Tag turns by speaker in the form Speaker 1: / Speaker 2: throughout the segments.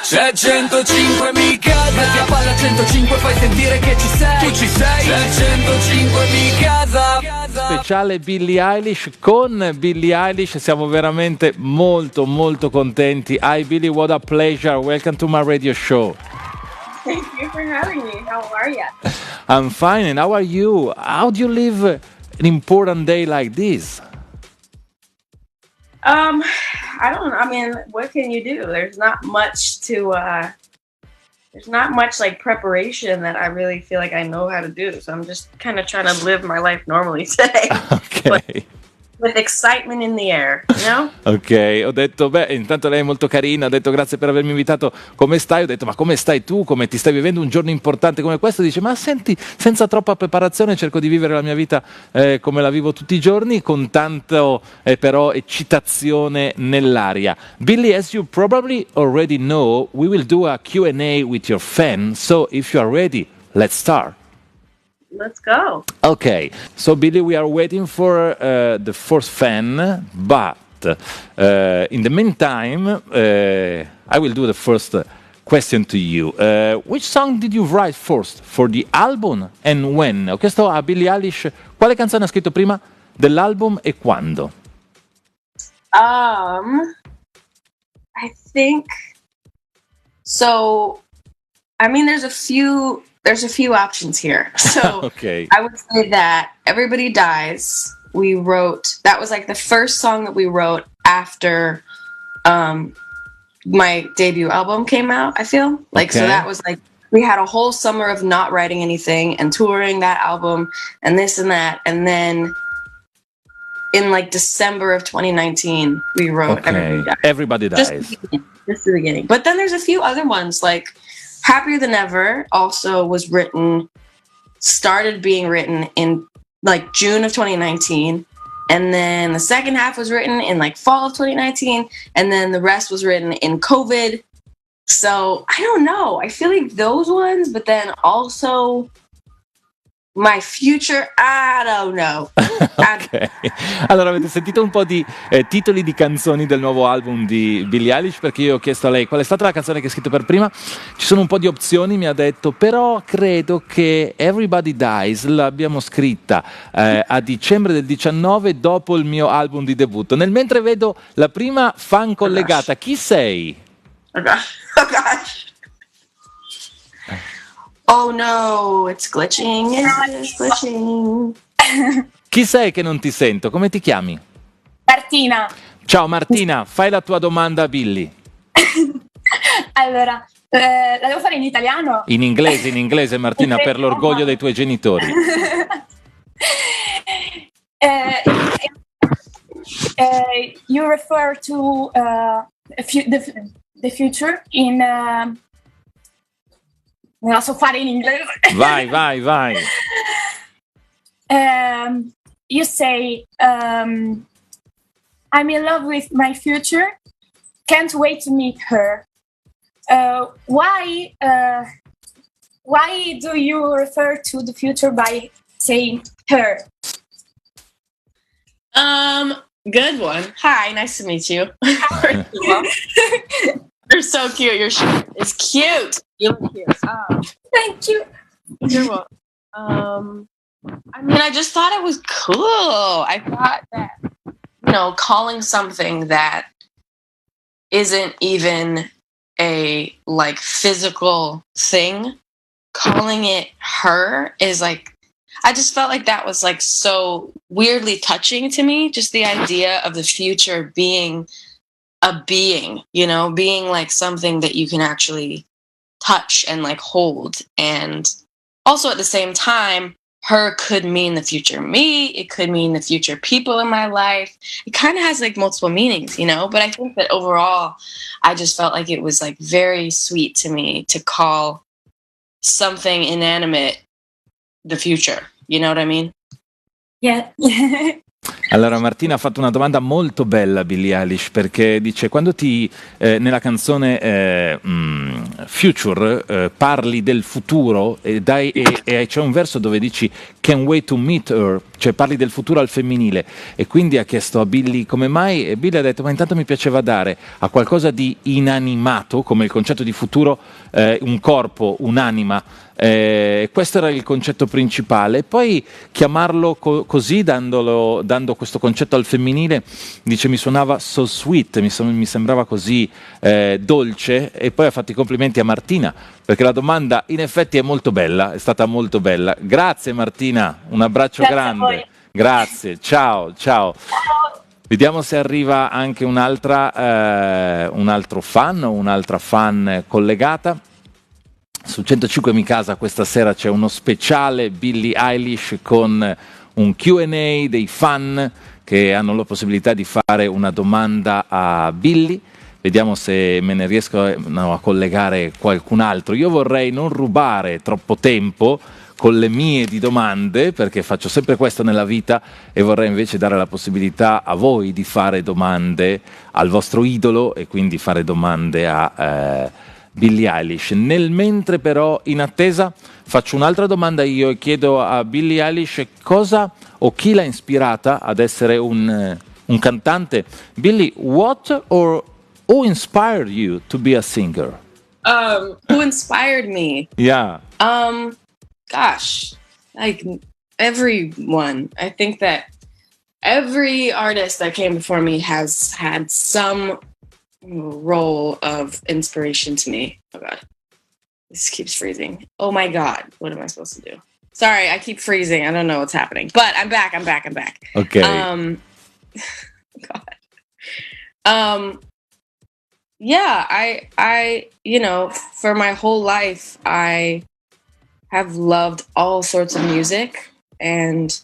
Speaker 1: C'è 105 mi casa. Metti a palla 105, fai sentire che ci sei. Tu ci sei. C'è 105 mi casa.
Speaker 2: Speciale Billie Eilish. Con Billie Eilish siamo veramente molto molto contenti. Hi Billie, what a pleasure. Welcome to my radio show.
Speaker 3: Thank you for having me. How are you?
Speaker 2: I'm fine, and how are you? How do you live an important day like this?
Speaker 3: I don't know. I mean, what can you do? There's not much like preparation that I really feel like I know how to do. So I'm just kind of trying to live my life normally today.
Speaker 2: Ok.
Speaker 3: With excitement in the air, you know?
Speaker 2: Ok, ho detto, intanto lei è molto carina, ho detto grazie per avermi invitato, come stai? Ho detto, ma come stai tu? Come ti stai vivendo un giorno importante come questo? Dice, ma senti, senza troppa preparazione cerco di vivere la mia vita come la vivo tutti i giorni, con tanto però eccitazione nell'aria. Billie, as you probably already know, we will do a Q&A with your fan, so if you are ready, let's start.
Speaker 3: Let's go.
Speaker 2: Okay, so Billie, we are waiting for the first fan, but in the meantime, I will do the first question to you. Which song did you write first for the album and when? Ho chiesto a Billie Eilish quale canzone ha scritto prima dell'album e quando?
Speaker 3: I think so. I mean, there's a few options here. So
Speaker 2: Okay.
Speaker 3: I would say that Everybody Dies, we wrote, that was like the first song that we wrote after my debut album came out, I feel. Like,
Speaker 2: Okay.
Speaker 3: so that was like, we had a whole summer of not writing anything and touring that album and this and that. And then in like December of 2019, we wrote
Speaker 2: Okay. Everybody Dies.
Speaker 3: Just the beginning. But then there's a few other ones, like Happier Than Ever also was started being written in like June of 2019. And then the second half was written in like fall of 2019. And then the rest was written in COVID. So I don't know. I feel like those ones, but then also my future, I don't know.
Speaker 2: Ok, allora avete sentito un po' di titoli di canzoni del nuovo album di Billie Eilish, perché io ho chiesto a lei qual è stata la canzone che ha scritto per prima. Ci sono un po' di opzioni, mi ha detto, però credo che Everybody Dies l'abbiamo scritta a dicembre del 19 dopo il mio album di debutto. Nel mentre vedo la prima fan collegata. Chi sei?
Speaker 3: Oh gosh. Oh no, it's glitching. It's glitching.
Speaker 2: Chi sei che non ti sento? Come ti chiami?
Speaker 4: Martina.
Speaker 2: Ciao Martina, fai la tua domanda a Billie.
Speaker 4: Allora, la devo fare in italiano?
Speaker 2: In inglese Martina, per l'orgoglio dei tuoi genitori.
Speaker 4: You refer to the future in... non la so fare in inglese.
Speaker 2: Vai.
Speaker 4: You say, I'm in love with my future. Can't wait to meet her. Why do you refer to the future by saying her?
Speaker 3: Good one. Hi, nice to meet you. You're so cute. Your shirt is cute. You look cute.
Speaker 4: Thank you.
Speaker 3: You're welcome. I mean, I just thought it was cool. I thought that, calling something that isn't even a like physical thing, calling it her is like, I just felt like that was like so weirdly touching to me. Just the idea of the future being a being, being like something that you can actually touch and like hold. And also at the same time, her could mean the future me. It could mean the future people in my life. It kind of has like multiple meanings, but I think that overall, I just felt like it was like very sweet to me to call something inanimate the future. You know what I mean?
Speaker 4: Yeah.
Speaker 2: Allora Martina ha fatto una domanda molto bella a Billie Eilish perché dice quando nella canzone Future parli del futuro e c'è un verso dove dici can't wait to meet her, cioè parli del futuro al femminile e quindi ha chiesto a Billie come mai e Billie ha detto ma intanto mi piaceva dare a qualcosa di inanimato come il concetto di futuro un corpo, un'anima. Questo era il concetto principale. Poi chiamarlo così, dando questo concetto al femminile, dice mi suonava so sweet, mi sembrava così dolce. E poi ha fatto i complimenti a Martina perché la domanda in effetti è molto bella, è stata molto bella. Grazie Martina, un abbraccio
Speaker 4: Grazie a
Speaker 2: grande.
Speaker 4: voi.
Speaker 2: Grazie, ciao, ciao. Vediamo se arriva anche un altro fan o un'altra fan collegata. Su 105 Mi Casa questa sera c'è uno speciale Billie Eilish con un Q&A dei fan che hanno la possibilità di fare una domanda a Billie. Vediamo se me ne riesco a collegare qualcun altro. Io vorrei non rubare troppo tempo con le mie di domande, perché faccio sempre questo nella vita e vorrei invece dare la possibilità a voi di fare domande al vostro idolo e quindi fare domande a Billie Eilish. Nel mentre però, in attesa, faccio un'altra domanda io e chiedo a Billie Eilish cosa o chi l'ha ispirata ad essere un cantante. Billie, what or who inspired you to be a singer?
Speaker 3: Who inspired me?
Speaker 2: Yeah.
Speaker 3: Gosh, like everyone. I think that every artist that came before me has had some role of inspiration to me. Oh God, this keeps freezing. Oh my God, what am I supposed to do? Sorry, I keep freezing. I don't know what's happening, but I'm back.
Speaker 2: Okay.
Speaker 3: God. Yeah, I, for my whole life, I have loved all sorts of music, and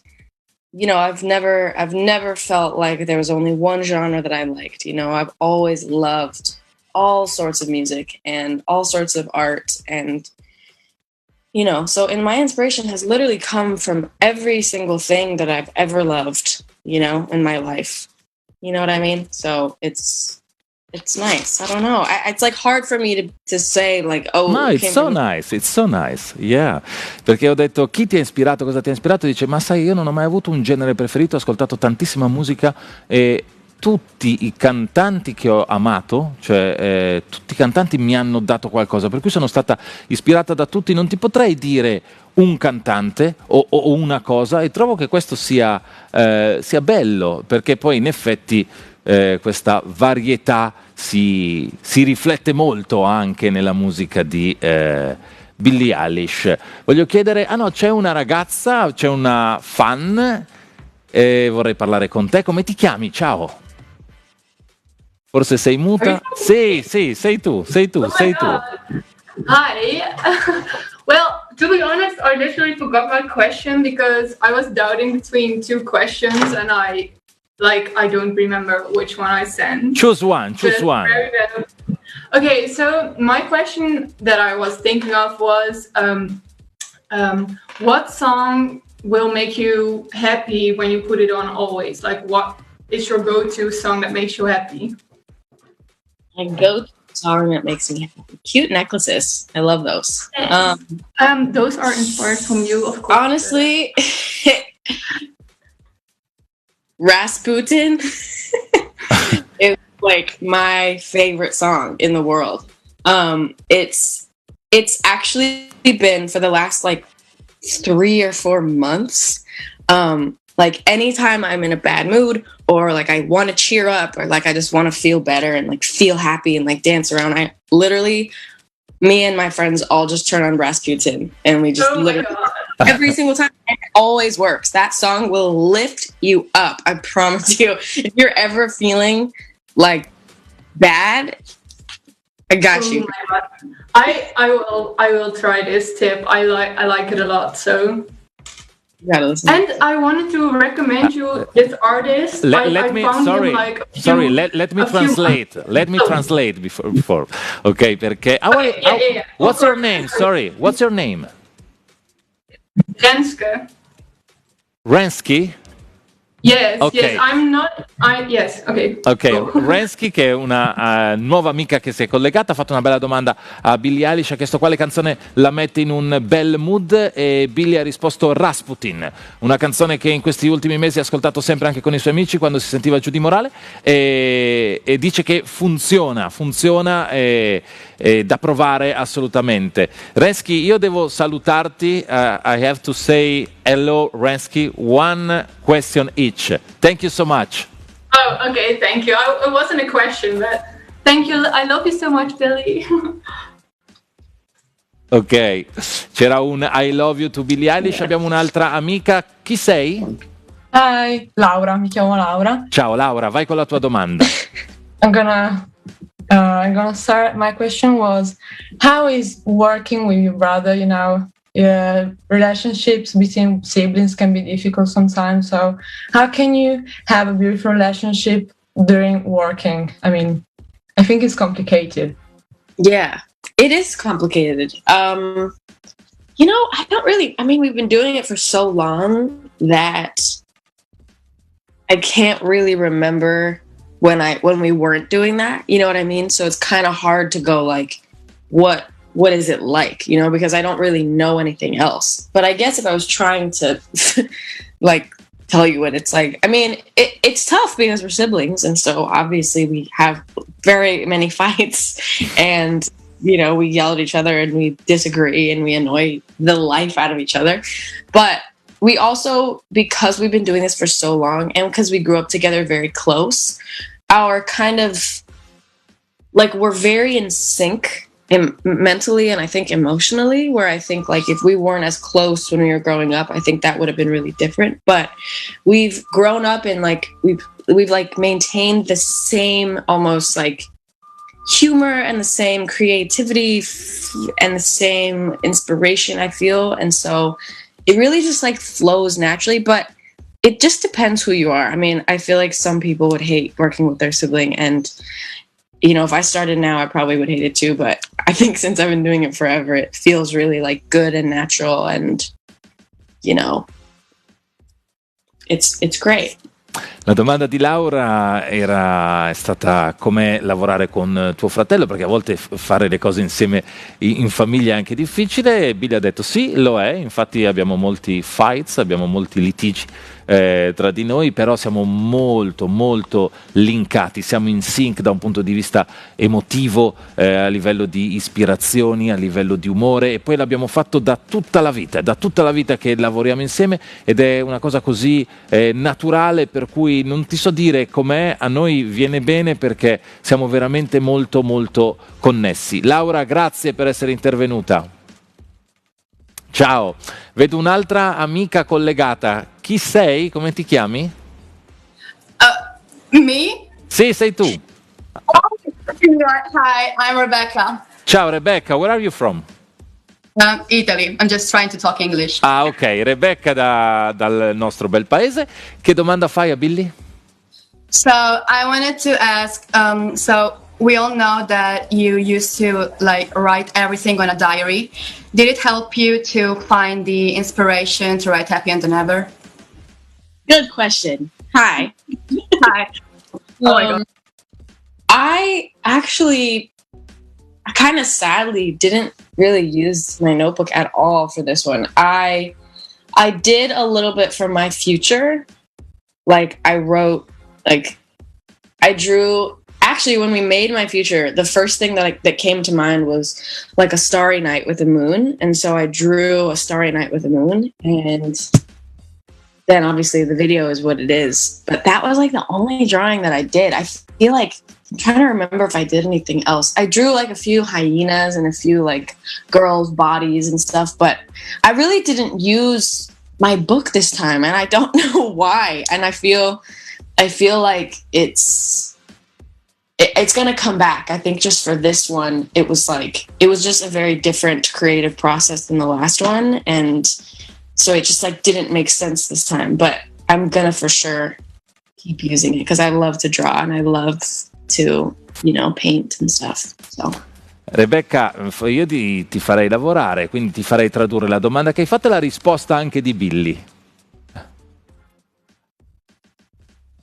Speaker 3: I've never felt like there was only one genre that I liked. I've always loved all sorts of music and all sorts of art, and so my inspiration has literally come from every single thing that I've ever loved, in my life. You know what I mean? So it's nice. I don't know. It's like hard for me to say like, oh,
Speaker 2: No, it's so nice, yeah. Perché ho detto chi ti ha ispirato, cosa ti ha ispirato? Dice, ma sai, io non ho mai avuto un genere preferito, ho ascoltato tantissima musica e tutti i cantanti che ho amato, cioè tutti i cantanti mi hanno dato qualcosa, per cui sono stata ispirata da tutti. Non ti potrei dire un cantante o una cosa e trovo che questo sia bello, perché poi in effetti questa varietà si riflette molto anche nella musica di Billie Eilish. Voglio chiedere, no, c'è una ragazza, c'è una fan e vorrei parlare con te. Come ti chiami? Ciao. Forse sei muta? Sì, sei tu.
Speaker 5: Hi. Well, to be honest, I literally forgot my question because I was doubting between two questions and I don't remember which one I sent.
Speaker 2: Choose one.
Speaker 5: Okay, so my question that I was thinking of was what song will make you happy when you put it on always? Like, what is your go-to song that makes you happy?
Speaker 3: My go-to song that makes me happy. Cute necklaces. I love those.
Speaker 5: Yes. Those are inspired from you, of course.
Speaker 3: Honestly, Rasputin is like my favorite song in the world. It's actually been for the last like 3 or 4 months. Like anytime I'm in a bad mood or like I want to cheer up or like I just want to feel better and like feel happy and like dance around, me and my friends all just turn on Rasputin and we just every single time. It always works. That song will lift you up. I promise you. If you're ever feeling like bad, I got you.
Speaker 5: I will try this tip. I like it a lot. So.
Speaker 3: You gotta listen.
Speaker 5: And I wanted to recommend you this artist.
Speaker 2: Let me translate before. Okay, perché what's your name? Sorry, what's your name?
Speaker 5: Renske.
Speaker 2: Rensky?
Speaker 5: Yes,
Speaker 2: Ok.
Speaker 5: yes. I'm not. Yes. Okay.
Speaker 2: Ok,
Speaker 5: Go.
Speaker 2: Rensky, che è una nuova amica che si è collegata, ha fatto una bella domanda a Billie Eilish, ha chiesto quale canzone la mette in un bel mood e Billie ha risposto Rasputin, una canzone che in questi ultimi mesi ha ascoltato sempre anche con i suoi amici quando si sentiva giù di morale e dice che funziona da provare assolutamente. Rensky, io devo salutarti, I have to say hello Rensky, one question each. Thank you so much.
Speaker 5: Oh, okay. Thank you. It wasn't a question, but thank you. I love you so much, Billy.
Speaker 2: Ok, c'era un I love you to Billie Eilish, abbiamo un'altra amica, chi sei?
Speaker 6: Hi, Laura, mi chiamo Laura.
Speaker 2: Ciao Laura, vai con la tua domanda.
Speaker 6: I'm gonna start. My question was, how is working with your brother? You know, relationships between siblings can be difficult sometimes. So, how can you have a beautiful relationship during working? I mean, I think it's complicated.
Speaker 3: Yeah, it is complicated. We've been doing it for so long that I can't really remember when we weren't doing that. You know what I mean? So it's kind of hard to go like, what is it like? You know, because I don't really know anything else. But I guess if I was trying to like tell you what it's like, I mean, it's tough because we're siblings, and so obviously we have very many fights, and you know, we yell at each other and we disagree and we annoy the life out of each other. But we also, because we've been doing this for so long and because we grew up together very close, our kind of like, we're very in sync mentally and I think emotionally, where I think like if we weren't as close when we were growing up, I think that would have been really different. But we've grown up and like we've like maintained the same almost like humor and the same creativity and the same inspiration, I feel. And so it really just like flows naturally, but it just depends who you are. I mean, I feel like some people would hate working with their sibling, and you know, if I started now, I probably would hate it too. But I think since I've been doing it forever, it feels really like good and natural, and you know, it's great.
Speaker 2: La domanda di Laura è stata come lavorare con tuo fratello, perché a volte fare le cose insieme in famiglia è anche difficile, e Billy ha detto sì, lo è, infatti abbiamo molti fights, abbiamo molti litigi tra di noi, però siamo molto molto linkati, siamo in sync da un punto di vista emotivo, a livello di ispirazioni, a livello di umore, e poi l'abbiamo fatto da tutta la vita, che lavoriamo insieme, ed è una cosa così naturale, per cui non ti so dire com'è, a noi viene bene perché siamo veramente molto molto connessi. Laura, grazie per essere intervenuta. Ciao, vedo un'altra amica collegata. Chi sei? Come ti chiami?
Speaker 7: Me?
Speaker 2: Sì, sei tu.
Speaker 7: Hi, I'm Rebecca.
Speaker 2: Ciao Rebecca, where are you from?
Speaker 7: Italy. I'm just trying to talk English.
Speaker 2: Ah, ok, Rebecca dal nostro bel paese. Che domanda fai a Billy?
Speaker 7: So I wanted to ask, so we all know that you used to like write everything on a diary. Did it help you to find the inspiration to write Happy and Never?
Speaker 3: Good question. Hi.
Speaker 7: Hi. Oh my God.
Speaker 3: I kind of sadly didn't really use my notebook at all for this one. I did a little bit for my future. Like I wrote, like I drew. Actually, when we made my future, the first thing that came to mind was like a starry night with a moon, and so I drew a starry night with a moon, and then obviously the video is what it is. But that was like the only drawing that I did. I feel like I'm trying to remember if I did anything else. I drew like a few hyenas and a few like girls' bodies and stuff, but I really didn't use my book this time, and I don't know why. And I feel like it's going to come back. I think just for this one, it was just a very different creative process than the last one, and so it just like didn't make sense this time. But I'm gonna for sure keep using it because I love to draw and I love to, you know, paint and stuff. So.
Speaker 2: Rebecca, io ti farei lavorare, quindi ti farei tradurre la domanda che hai fatto e la risposta anche di Billy.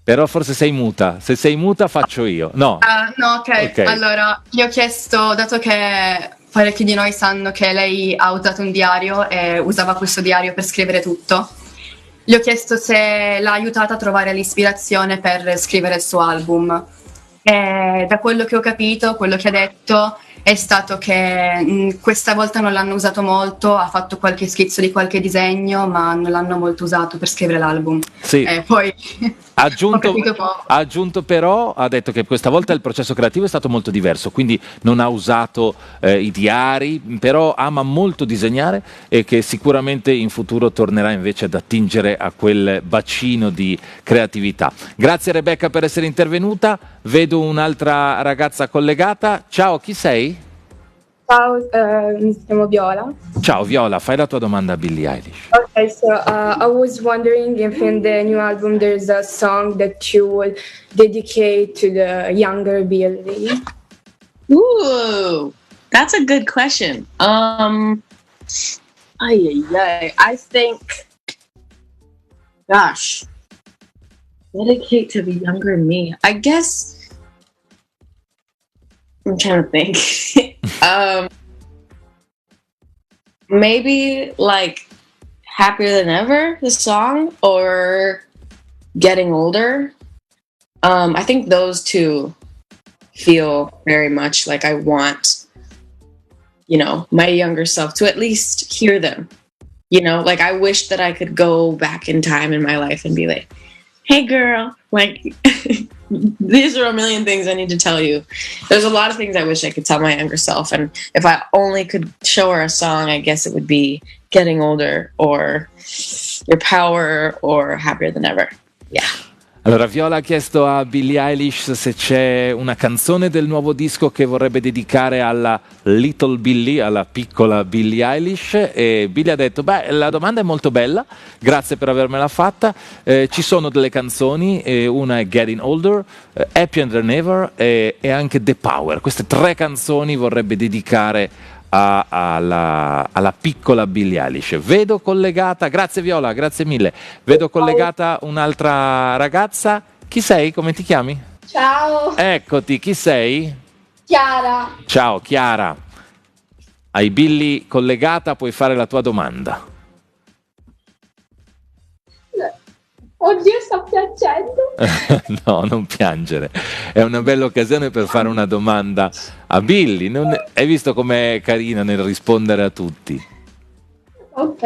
Speaker 2: Però forse sei muta. Se sei muta faccio io. No.
Speaker 7: No, ok. Allora, io ho chiesto, dato che parecchi di noi sanno che lei ha usato un diario e usava questo diario per scrivere tutto, gli ho chiesto se l'ha aiutata a trovare l'ispirazione per scrivere il suo album. E da quello che ho capito, quello che ha detto è stato che questa volta non l'hanno usato molto, ha fatto qualche schizzo di qualche disegno, ma non l'hanno molto usato per scrivere l'album.
Speaker 2: Sì.
Speaker 7: Poi
Speaker 2: Ha aggiunto però, ha detto che questa volta il processo creativo è stato molto diverso, quindi non ha usato i diari, però ama molto disegnare e che sicuramente in futuro tornerà invece ad attingere a quel bacino di creatività. Grazie Rebecca per essere intervenuta, vedo un'altra ragazza collegata. Ciao, chi sei?
Speaker 8: Ciao, mi chiamo Viola.
Speaker 2: Ciao Viola, fai la tua domanda a Billie Eilish.
Speaker 8: Okay, so I was wondering if in the new album there's a song that you will dedicate to the younger Billie.
Speaker 3: Ooh, that's a good question. I think, gosh, dedicate to the younger me. I guess I'm trying to think. Maybe like Happier Than Ever, the song, or Getting Older. I think those two feel very much like I want, my younger self to at least hear them. Like I wish that I could go back in time in my life and be like, hey girl, like these are a million things I need to tell you. There's a lot of things I wish I could tell my younger self, and if I only could show her a song, I guess it would be Getting Older or Your Power or Happier Than Ever. Yeah.
Speaker 2: Allora, Viola ha chiesto a Billie Eilish se c'è una canzone del nuovo disco che vorrebbe dedicare alla Little Billie, alla piccola Billie Eilish, e Billie ha detto, la domanda è molto bella, grazie per avermela fatta, ci sono delle canzoni, una è Getting Older, Happier Than Ever e anche The Power. Queste 3 canzoni vorrebbe dedicare alla piccola Billie Eilish. Vedo collegata, grazie Viola, grazie mille, vedo collegata un'altra ragazza. Chi sei? Come ti chiami?
Speaker 9: Ciao.
Speaker 2: Eccoti, chi sei?
Speaker 9: Chiara.
Speaker 2: Ciao Chiara. Hai Billie collegata, puoi fare la tua domanda.
Speaker 9: Oddio, sto piangendo.
Speaker 2: No, non piangere. È una bella occasione per fare una domanda a Billie. Hai visto com'è carina nel rispondere a tutti?
Speaker 9: Ok.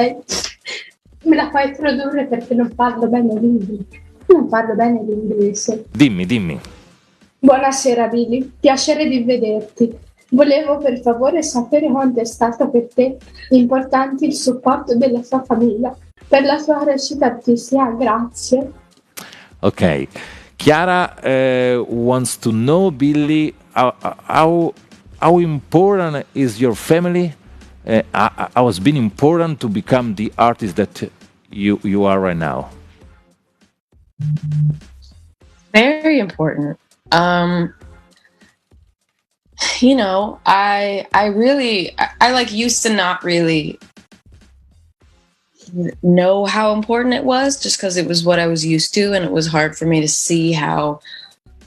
Speaker 9: Me la fai tradurre perché non parlo bene l'inglese. Non parlo bene l'inglese.
Speaker 2: Dimmi.
Speaker 9: Buonasera Billy, piacere di vederti. Volevo per favore sapere quanto è stato per te importante il supporto della tua famiglia per la tua recita artistica. Grazie.
Speaker 2: Ok. Chiara wants to know, Billie, how important is your family? How has been important to become the artist that you are right now?
Speaker 3: Very important. I like used to not really know how important it was just because it was what I was used to, and it was hard for me to see how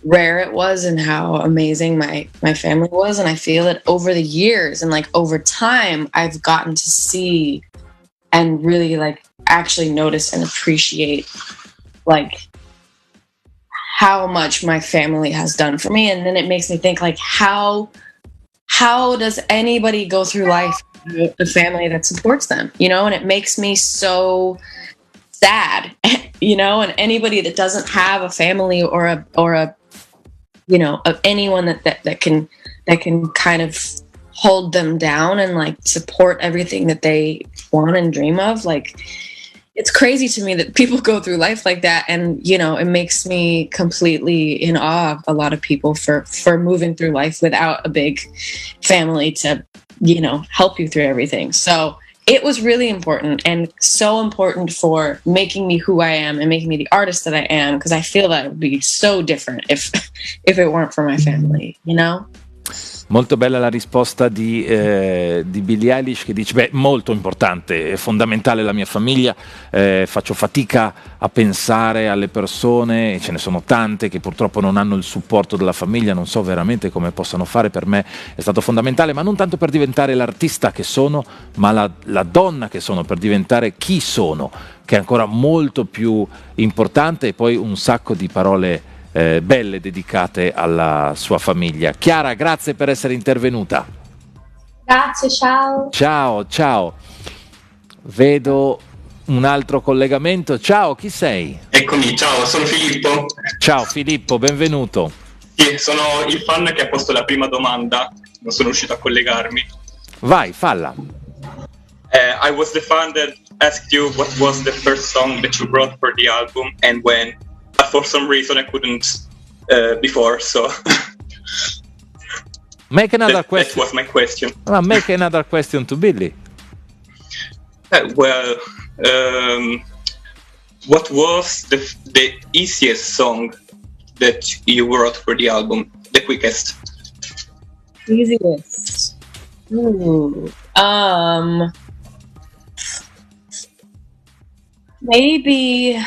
Speaker 3: rare it was and how amazing my family was. And I feel that over the years and like over time, I've gotten to see and really like actually notice and appreciate like how much my family has done for me. And then it makes me think like how does anybody go through life with a family that supports them, and it makes me so sad, and anybody that doesn't have a family or a of anyone that can kind of hold them down and like support everything that they want and dream of. Like, it's crazy to me that people go through life like that, and it makes me completely in awe of a lot of people for moving through life without a big family to help you through everything. So it was really important, and so important for making me who I am and making me the artist that I am, because I feel that it would be so different if it weren't for my family,
Speaker 2: Molto bella la risposta di Billie Eilish, che dice: molto importante, è fondamentale la mia famiglia, faccio fatica a pensare alle persone, e ce ne sono tante che purtroppo non hanno il supporto della famiglia, non so veramente come possano fare. Per me è stato fondamentale, ma non tanto per diventare l'artista che sono, ma la donna che sono, per diventare chi sono, che è ancora molto più importante. E poi un sacco di parole belle dedicate alla sua famiglia. Chiara, grazie per essere intervenuta.
Speaker 9: Grazie, ciao.
Speaker 2: Ciao. Vedo un altro collegamento. Ciao, chi sei?
Speaker 10: Eccomi, ciao, sono Filippo.
Speaker 2: Ciao Filippo, benvenuto.
Speaker 10: Sì, sono il fan che ha posto la prima domanda, non sono riuscito a collegarmi.
Speaker 2: Vai, falla.
Speaker 10: I was the fan that asked you what was the first song that you wrote for the album and when. But for some reason I couldn't before, so
Speaker 2: Make another question.
Speaker 10: That was my question.
Speaker 2: Make another question to Billie.
Speaker 10: What was the easiest song that you wrote for the album? The quickest?
Speaker 3: Easiest. Maybe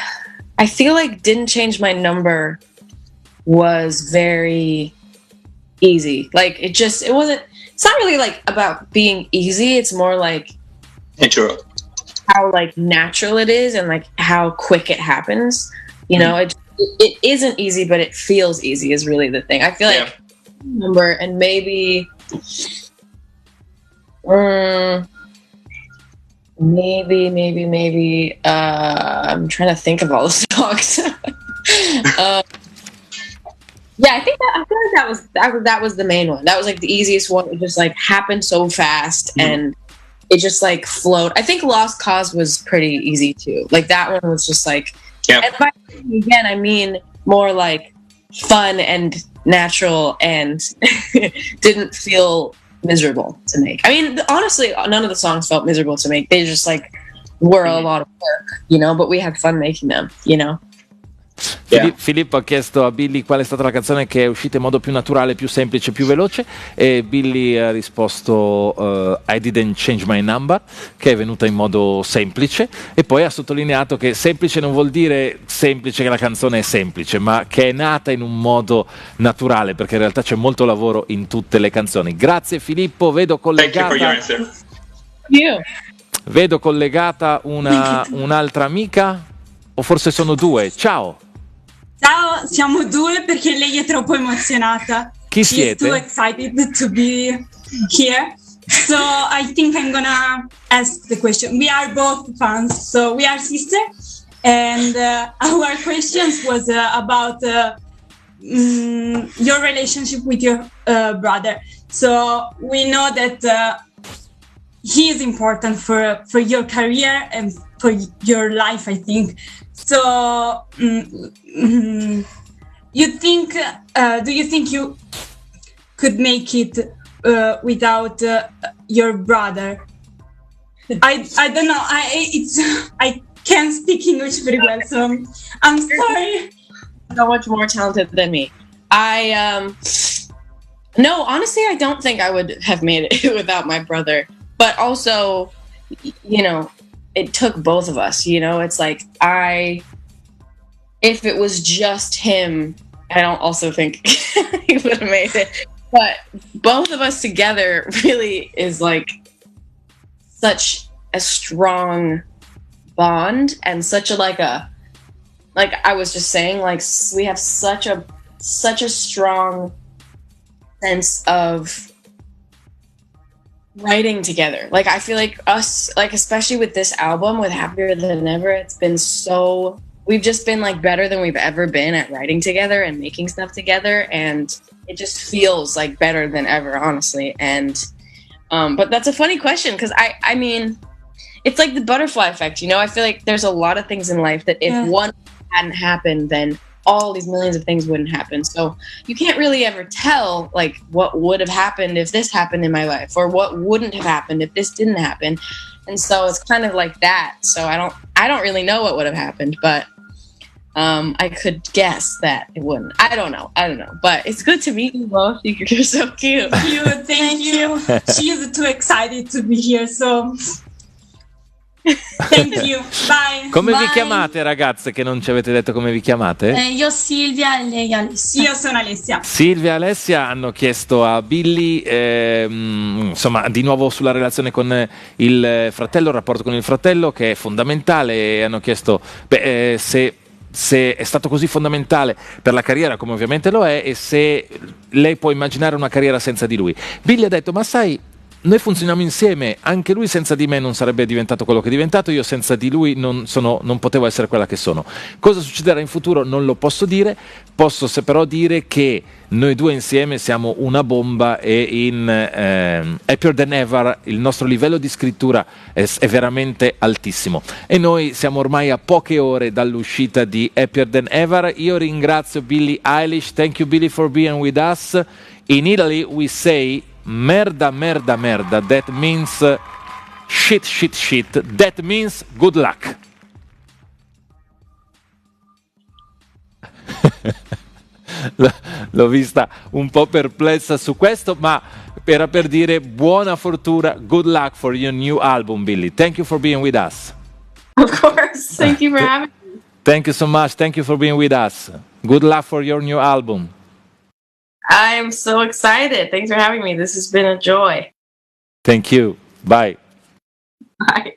Speaker 3: I feel like Didn't Change My Number was very easy. Like it's not really like about being easy. It's more like
Speaker 10: natural.
Speaker 3: How like natural it is and like how quick it happens. You know, it isn't easy, but it feels easy is really the thing. I feel like number and maybe maybe I'm trying to think of all the songs. I feel like that was the main one. That was like the easiest one. It just like happened so fast and it just like flowed. I think Lost Cause was pretty easy too. Like that one was just like, and by again I mean more like fun and natural and didn't feel miserable to make. I mean, honestly, none of the songs felt miserable to make. They just like were a lot of work, you know, but we had fun making them, you know.
Speaker 2: Filippo ha chiesto a Billie qual è stata la canzone che è uscita in modo più naturale, più semplice, più veloce, e Billie ha risposto I Didn't Change My Number, che è venuta in modo semplice, e poi ha sottolineato che semplice non vuol dire semplice che la canzone è semplice, ma che è nata in un modo naturale, perché in realtà c'è molto lavoro in tutte le canzoni. Grazie Filippo, vedo collegata un'altra amica, o forse sono due. Ciao,
Speaker 11: siamo due perché lei è troppo emozionata.
Speaker 2: Chi siete?
Speaker 11: She's too excited to be here. So I think I'm gonna ask the question. We are both fans, so we are sisters, and our questions was about your relationship with your brother. So we know that he is important for your career and for your life, I think. So, do you think you could make it without your brother? I don't know. I can't speak English very well, so I'm sorry.
Speaker 3: So much more talented than me. No, honestly, I don't think I would have made it without my brother. But also, you know, it took both of us, you know, it's like if it was just him, I don't also think he would have made it. But both of us together really is like such a strong bond and such a like I was just saying, like we have such a strong sense of writing together. Like I feel like us, like especially with this album with Happier Than Ever, it's been we've just been like better than we've ever been at writing together and making stuff together, and it just feels like better than ever, honestly. And but that's a funny question because I mean it's like the butterfly effect, you know. I feel like there's a lot of things in life that if one hadn't happened, then all these millions of things wouldn't happen. So you can't really ever tell like what would have happened if this happened in my life, or what wouldn't have happened if this didn't happen. And so it's kind of like that. So I don't really know what would have happened, but I could guess that it wouldn't. I don't know. But it's good to meet you both. You're so cute.
Speaker 11: Thank you. She's too excited to be here, so thank you. Bye.
Speaker 2: Come vi
Speaker 11: Bye.
Speaker 2: chiamate, ragazze, che non ci avete detto come vi chiamate?
Speaker 11: Io Silvia e lei Alessia. Io sono Alessia.
Speaker 2: Silvia e Alessia hanno chiesto a Billy, insomma, di nuovo sulla relazione con il fratello, il rapporto con il fratello, che è fondamentale, e hanno chiesto se è stato così fondamentale per la carriera, come ovviamente lo è, e se lei può immaginare una carriera senza di lui. Billy ha detto: ma sai, noi funzioniamo insieme, anche lui senza di me non sarebbe diventato quello che è diventato, io senza di lui non potevo essere quella che sono. Cosa succederà in futuro non lo posso dire, posso però dire che noi due insieme siamo una bomba, e in Happier Than Ever il nostro livello di scrittura è veramente altissimo, e noi siamo ormai a poche ore dall'uscita di Happier Than Ever. Io ringrazio Billie Eilish. Thank you, Billie, for being with us. In Italy we say merda, merda, merda. That means shit, shit, shit. That means good luck. L'ho vista un po' perplessa su questo, ma era per dire buona fortuna, good luck for your new album, Billie. Thank you for being with us.
Speaker 3: Of course. Thank you for having me.
Speaker 2: Thank you so much. Thank you for being with us. Good luck for your new album.
Speaker 3: I am so excited. Thanks for having me. This has been a joy.
Speaker 2: Thank you. Bye.
Speaker 3: Bye.